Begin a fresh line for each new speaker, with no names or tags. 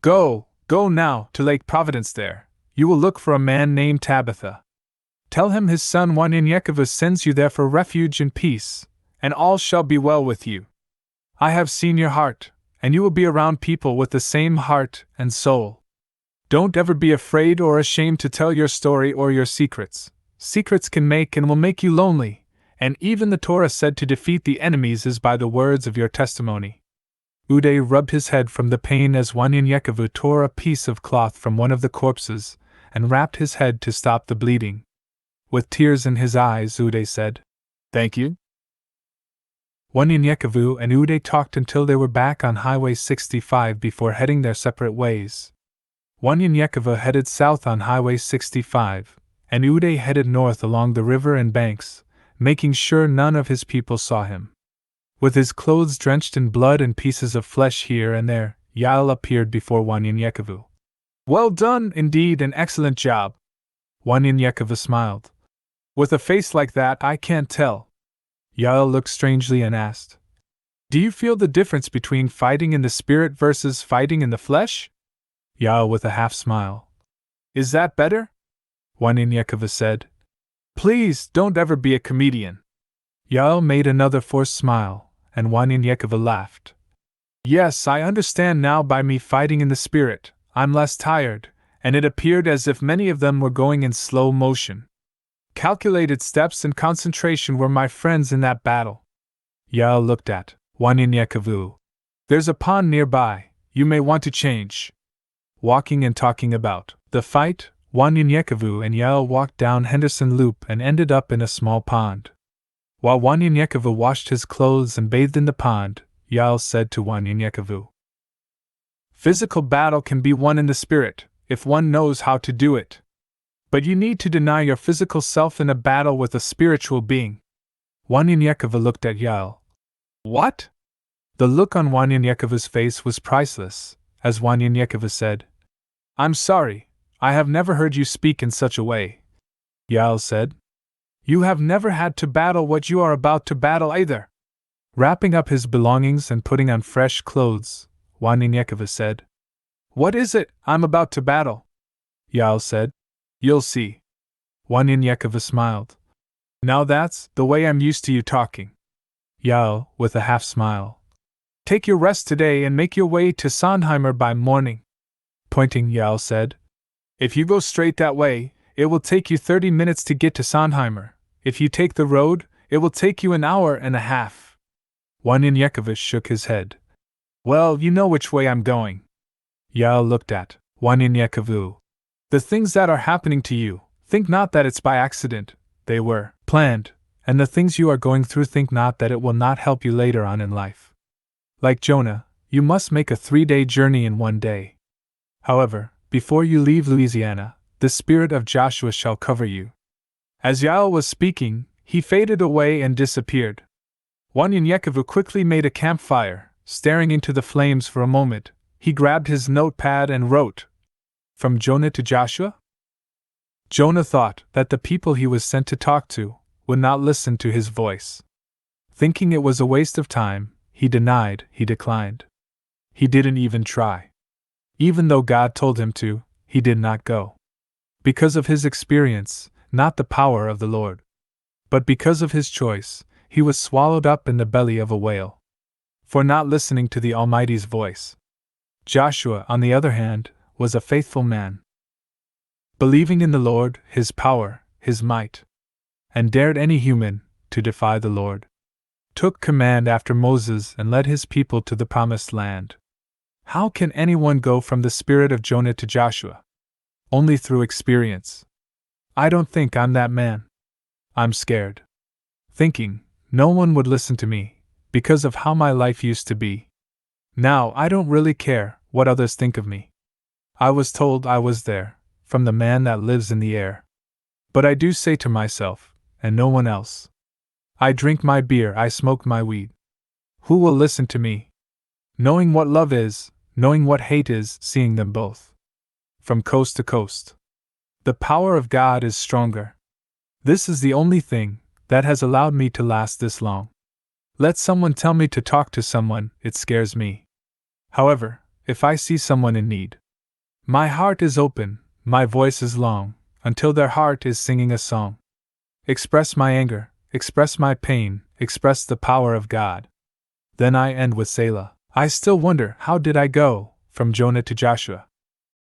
Go now to Lake Providence there. You will look for a man named Tabitha. Tell him his son Wanyenyekevu sends you there for refuge and peace, and all shall be well with you. I have seen your heart, and you will be around people with the same heart and soul. Don't ever be afraid or ashamed to tell your story or your secrets. Secrets can make and will make you lonely, and even the Torah said to defeat the enemies is by the words of your testimony. Uday rubbed his head from the pain as Wanyenyekevu tore a piece of cloth from one of the corpses and wrapped his head to stop the bleeding. With tears in his eyes, Uday said, "Thank you." Wanyenyekevu and Uday talked until they were back on Highway 65 before heading their separate ways. Wanyenyekevu headed south on Highway 65, and Uday headed north along the river and banks, making sure none of his people saw him. With his clothes drenched in blood and pieces of flesh here and there, Yael appeared before Wanyenyekevu. "Well done, indeed, an excellent job." Wanyenyekevu smiled. "With a face like that, I can't tell." Yael looked strangely and asked, "Do you feel the difference between fighting in the spirit versus fighting in the flesh?" Yael with a half smile. "Is that better?" Wanyenyekevu said. "Please, don't ever be a comedian." Yael made another forced smile, and Wanyenyekevu laughed. "Yes, I understand now. By me fighting in the spirit, I'm less tired, and it appeared as if many of them were going in slow motion. Calculated steps and concentration were my friends in that battle." Yael looked at Wanyenyekevu. "There's a pond nearby, you may want to change." Walking and talking about the fight, Wanyenyekevu and Yael walked down Henderson Loop and ended up in a small pond. While Wanyenyekevu washed his clothes and bathed in the pond, Yael said to Wanyenyekevu, "Physical battle can be won in the spirit, if one knows how to do it. But you need to deny your physical self in a battle with a spiritual being." Wanyenyekevu looked at Yael. "What?" The look on Wanyenyekevu's face was priceless, as Wanyenyekevu said, "I'm sorry, I have never heard you speak in such a way." Yael said, "You have never had to battle what you are about to battle either." Wrapping up his belongings and putting on fresh clothes, Wanyenyekevu said, "What is it I'm about to battle?" Yael said, "You'll see." Wanyenyekevu smiled. "Now that's the way I'm used to you talking." Yael, with a half smile, "Take your rest today and make your way to Sondheimer by morning." Pointing, Yael said, "If you go straight that way, it will take you 30 minutes to get to Sondheimer. If you take the road, it will take you an hour and a half." Wanyenyekevu shook his head. "Well, you know which way I'm going." Yael looked at Wanyenyekevu. "The things that are happening to you, think not that it's by accident, they were planned, and the things you are going through, think not that it will not help you later on in life. Like Jonah, you must make a 3-day journey in 1 day. However, before you leave Louisiana, the spirit of Joshua shall cover you." As Yael was speaking, he faded away and disappeared. Wanyenyekevu quickly made a campfire. Staring into the flames for a moment, he grabbed his notepad and wrote, "From Jonah to Joshua?" Jonah thought that the people he was sent to talk to would not listen to his voice. Thinking it was a waste of time, he declined. He didn't even try. Even though God told him to, he did not go. Because of his experience, not the power of the Lord. But because of his choice, he was swallowed up in the belly of a whale. For not listening to the Almighty's voice. Joshua, on the other hand, was a faithful man. Believing in the Lord, his power, his might. And dared any human to defy the Lord. Took command after Moses and led his people to the promised land. How can anyone go from the spirit of Jonah to Joshua? Only through experience. I don't think I'm that man. I'm scared. Thinking, no one would listen to me, because of how my life used to be. Now I don't really care what others think of me. I was told I was there, from the man that lives in the air. But I do say to myself, and no one else. I drink my beer, I smoke my weed. Who will listen to me? Knowing what love is, knowing what hate is, seeing them both. From coast to coast. The power of God is stronger. This is the only thing that has allowed me to last this long. Let someone tell me to talk to someone, it scares me. However, if I see someone in need. My heart is open, my voice is long, until their heart is singing a song. Express my anger, express my pain, express the power of God. Then I end with Selah. I still wonder, how did I go from Jonah to Joshua?